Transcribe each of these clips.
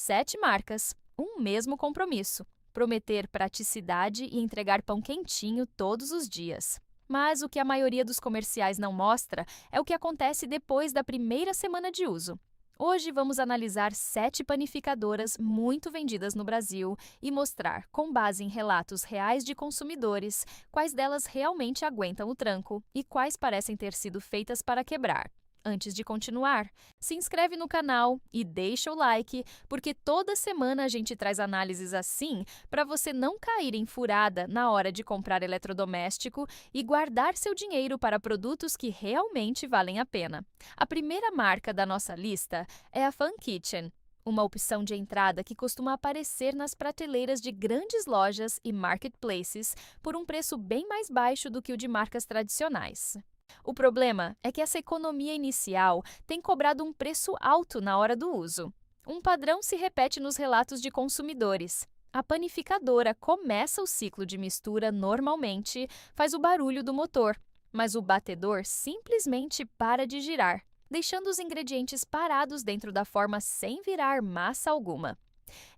7 marcas, um mesmo compromisso: prometer praticidade e entregar pão quentinho todos os dias. Mas o que a maioria dos comerciais não mostra é o que acontece depois da primeira semana de uso. Hoje vamos analisar 7 panificadoras muito vendidas no Brasil e mostrar, com base em relatos reais de consumidores, quais delas realmente aguentam o tranco e quais parecem ter sido feitas para quebrar. Antes de continuar, se inscreve no canal e deixa o like, porque toda semana a gente traz análises assim para você não cair em furada na hora de comprar eletrodoméstico e guardar seu dinheiro para produtos que realmente valem a pena. A primeira marca da nossa lista é a Fun Kitchen, uma opção de entrada que costuma aparecer nas prateleiras de grandes lojas e marketplaces por um preço bem mais baixo do que o de marcas tradicionais. O problema é que essa economia inicial tem cobrado um preço alto na hora do uso. Um padrão se repete nos relatos de consumidores. A panificadora começa o ciclo de mistura normalmente, faz o barulho do motor, mas o batedor simplesmente para de girar, deixando os ingredientes parados dentro da forma sem virar massa alguma.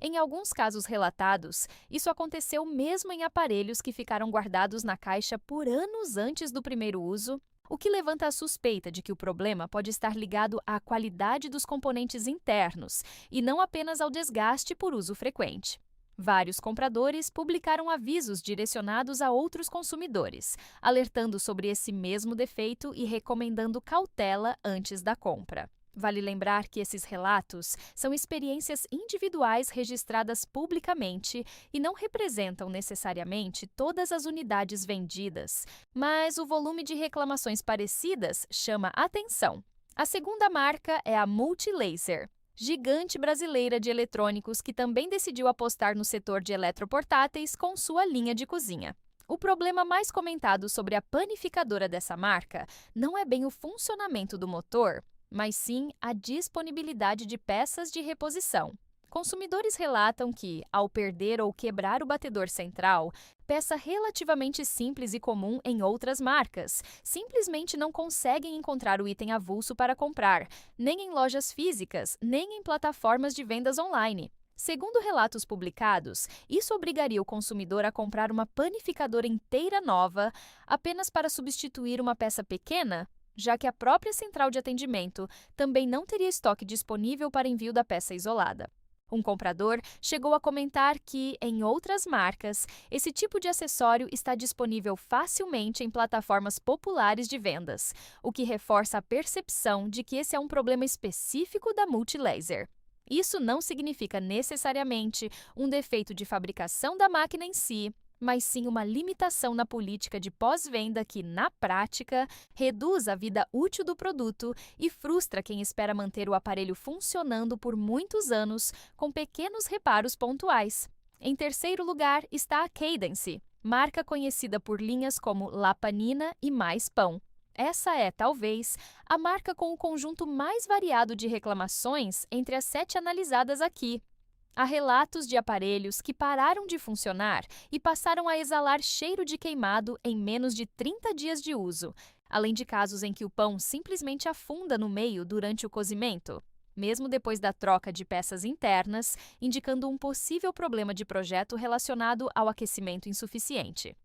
Em alguns casos relatados, isso aconteceu mesmo em aparelhos que ficaram guardados na caixa por anos antes do primeiro uso, o que levanta a suspeita de que o problema pode estar ligado à qualidade dos componentes internos e não apenas ao desgaste por uso frequente. Vários compradores publicaram avisos direcionados a outros consumidores, alertando sobre esse mesmo defeito e recomendando cautela antes da compra. Vale lembrar que esses relatos são experiências individuais registradas publicamente e não representam necessariamente todas as unidades vendidas, mas o volume de reclamações parecidas chama atenção. A segunda marca é a Multilaser, gigante brasileira de eletrônicos que também decidiu apostar no setor de eletroportáteis com sua linha de cozinha. O problema mais comentado sobre a panificadora dessa marca não é bem o funcionamento do motor, mas sim a disponibilidade de peças de reposição. Consumidores relatam que, ao perder ou quebrar o batedor central, peça relativamente simples e comum em outras marcas, simplesmente não conseguem encontrar o item avulso para comprar, nem em lojas físicas, nem em plataformas de vendas online. Segundo relatos publicados, isso obrigaria o consumidor a comprar uma panificadora inteira nova apenas para substituir uma peça pequena, já que a própria central de atendimento também não teria estoque disponível para envio da peça isolada. Um comprador chegou a comentar que, em outras marcas, esse tipo de acessório está disponível facilmente em plataformas populares de vendas, o que reforça a percepção de que esse é um problema específico da Multilaser. Isso não significa necessariamente um defeito de fabricação da máquina em si, mas sim uma limitação na política de pós-venda que, na prática, reduz a vida útil do produto e frustra quem espera manter o aparelho funcionando por muitos anos com pequenos reparos pontuais. Em terceiro lugar está a Cadence, marca conhecida por linhas como La Panina e Mais Pão. Essa é, talvez, a marca com o conjunto mais variado de reclamações entre as 7 analisadas aqui. Há relatos de aparelhos que pararam de funcionar e passaram a exalar cheiro de queimado em menos de 30 dias de uso, além de casos em que o pão simplesmente afunda no meio durante o cozimento, mesmo depois da troca de peças internas, indicando um possível problema de projeto relacionado ao aquecimento insuficiente.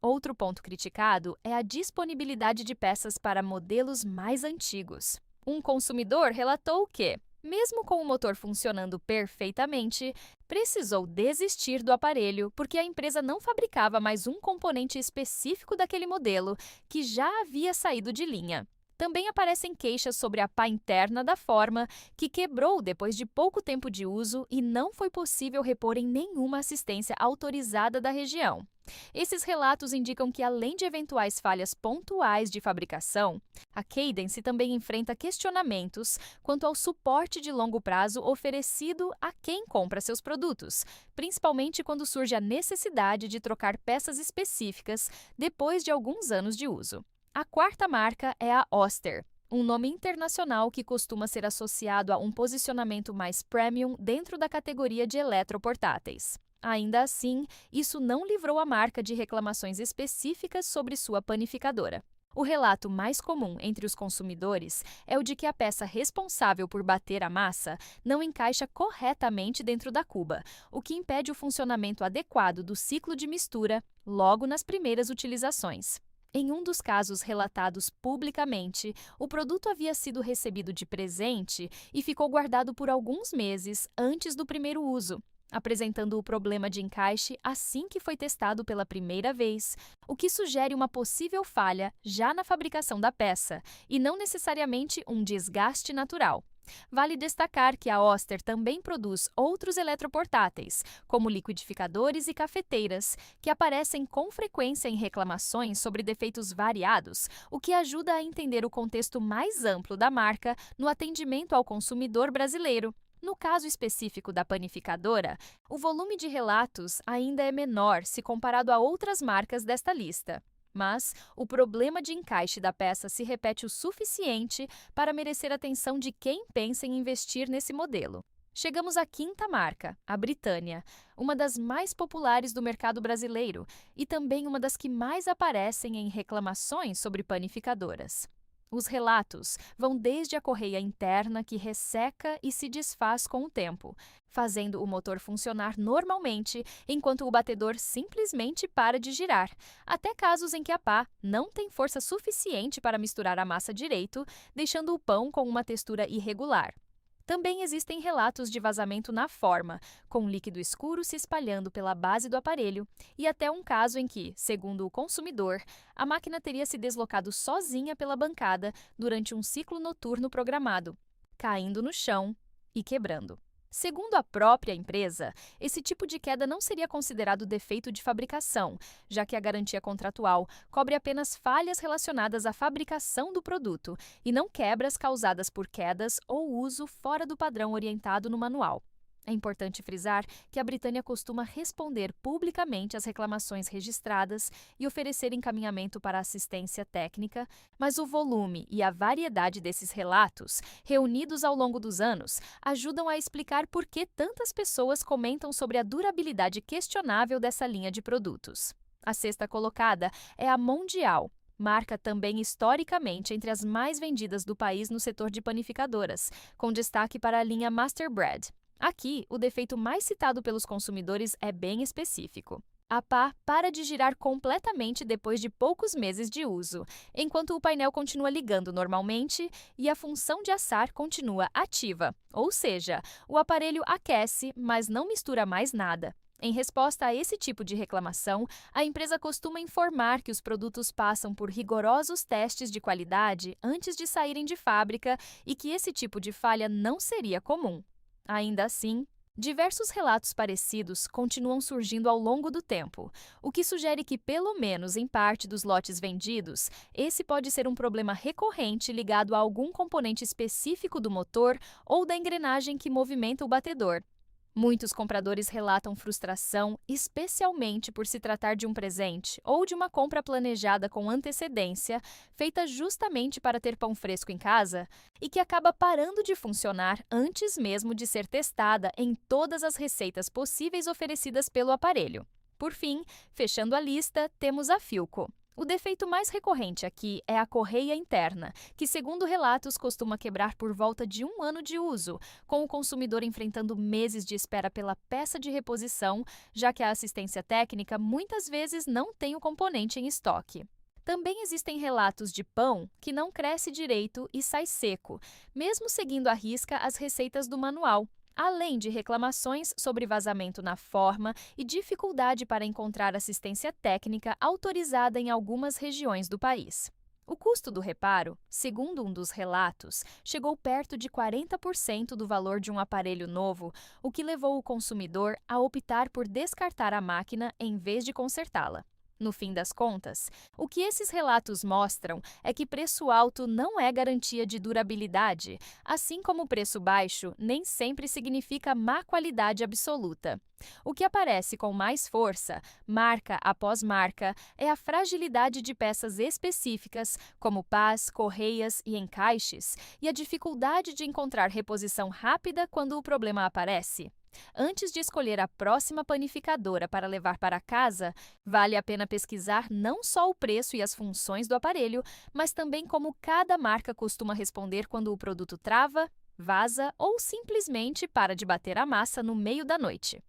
Outro ponto criticado é a disponibilidade de peças para modelos mais antigos. Um consumidor relatou que, mesmo com o motor funcionando perfeitamente, precisou desistir do aparelho porque a empresa não fabricava mais um componente específico daquele modelo que já havia saído de linha. Também aparecem queixas sobre a pá interna da forma, que quebrou depois de pouco tempo de uso e não foi possível repor em nenhuma assistência autorizada da região. Esses relatos indicam que, além de eventuais falhas pontuais de fabricação, a Cadence também enfrenta questionamentos quanto ao suporte de longo prazo oferecido a quem compra seus produtos, principalmente quando surge a necessidade de trocar peças específicas depois de alguns anos de uso. A quarta marca é a Oster, um nome internacional que costuma ser associado a um posicionamento mais premium dentro da categoria de eletroportáteis. Ainda assim, isso não livrou a marca de reclamações específicas sobre sua panificadora. O relato mais comum entre os consumidores é o de que a peça responsável por bater a massa não encaixa corretamente dentro da cuba, o que impede o funcionamento adequado do ciclo de mistura logo nas primeiras utilizações. Em um dos casos relatados publicamente, o produto havia sido recebido de presente e ficou guardado por alguns meses antes do primeiro uso, apresentando o problema de encaixe assim que foi testado pela primeira vez, o que sugere uma possível falha já na fabricação da peça, e não necessariamente um desgaste natural. Vale destacar que a Oster também produz outros eletroportáteis, como liquidificadores e cafeteiras, que aparecem com frequência em reclamações sobre defeitos variados, o que ajuda a entender o contexto mais amplo da marca no atendimento ao consumidor brasileiro. No caso específico da panificadora, o volume de relatos ainda é menor se comparado a outras marcas desta lista. Mas o problema de encaixe da peça se repete o suficiente para merecer a atenção de quem pensa em investir nesse modelo. Chegamos à quinta marca, a Britânia, uma das mais populares do mercado brasileiro e também uma das que mais aparecem em reclamações sobre panificadoras. Os relatos vão desde a correia interna que resseca e se desfaz com o tempo, fazendo o motor funcionar normalmente enquanto o batedor simplesmente para de girar, até casos em que a pá não tem força suficiente para misturar a massa direito, deixando o pão com uma textura irregular. Também existem relatos de vazamento na forma, com líquido escuro se espalhando pela base do aparelho, e até um caso em que, segundo o consumidor, a máquina teria se deslocado sozinha pela bancada durante um ciclo noturno programado, caindo no chão e quebrando. Segundo a própria empresa, esse tipo de queda não seria considerado defeito de fabricação, já que a garantia contratual cobre apenas falhas relacionadas à fabricação do produto e não quebras causadas por quedas ou uso fora do padrão orientado no manual. É importante frisar que a Britânia costuma responder publicamente às reclamações registradas e oferecer encaminhamento para assistência técnica, mas o volume e a variedade desses relatos, reunidos ao longo dos anos, ajudam a explicar por que tantas pessoas comentam sobre a durabilidade questionável dessa linha de produtos. A sexta colocada é a Mondial, marca também historicamente entre as mais vendidas do país no setor de panificadoras, com destaque para a linha Master Bread. Aqui, o defeito mais citado pelos consumidores é bem específico. A pá para de girar completamente depois de poucos meses de uso, enquanto o painel continua ligando normalmente e a função de assar continua ativa, ou seja, o aparelho aquece, mas não mistura mais nada. Em resposta a esse tipo de reclamação, a empresa costuma informar que os produtos passam por rigorosos testes de qualidade antes de saírem de fábrica e que esse tipo de falha não seria comum. Ainda assim, diversos relatos parecidos continuam surgindo ao longo do tempo, o que sugere que, pelo menos em parte dos lotes vendidos, esse pode ser um problema recorrente ligado a algum componente específico do motor ou da engrenagem que movimenta o batedor. Muitos compradores relatam frustração, especialmente por se tratar de um presente ou de uma compra planejada com antecedência, feita justamente para ter pão fresco em casa, e que acaba parando de funcionar antes mesmo de ser testada em todas as receitas possíveis oferecidas pelo aparelho. Por fim, fechando a lista, temos a Philco. O defeito mais recorrente aqui é a correia interna, que, segundo relatos, costuma quebrar por volta de 1 ano de uso, com o consumidor enfrentando meses de espera pela peça de reposição, já que a assistência técnica muitas vezes não tem o componente em estoque. Também existem relatos de pão que não cresce direito e sai seco, mesmo seguindo à risca as receitas do manual, além de reclamações sobre vazamento na forma e dificuldade para encontrar assistência técnica autorizada em algumas regiões do país. O custo do reparo, segundo um dos relatos, chegou perto de 40% do valor de um aparelho novo, o que levou o consumidor a optar por descartar a máquina em vez de consertá-la. No fim das contas, o que esses relatos mostram é que preço alto não é garantia de durabilidade, assim como preço baixo nem sempre significa má qualidade absoluta. O que aparece com mais força, marca após marca, é a fragilidade de peças específicas, como pás, correias e encaixes, e a dificuldade de encontrar reposição rápida quando o problema aparece. Antes de escolher a próxima panificadora para levar para casa, vale a pena pesquisar não só o preço e as funções do aparelho, mas também como cada marca costuma responder quando o produto trava, vaza ou simplesmente para de bater a massa no meio da noite.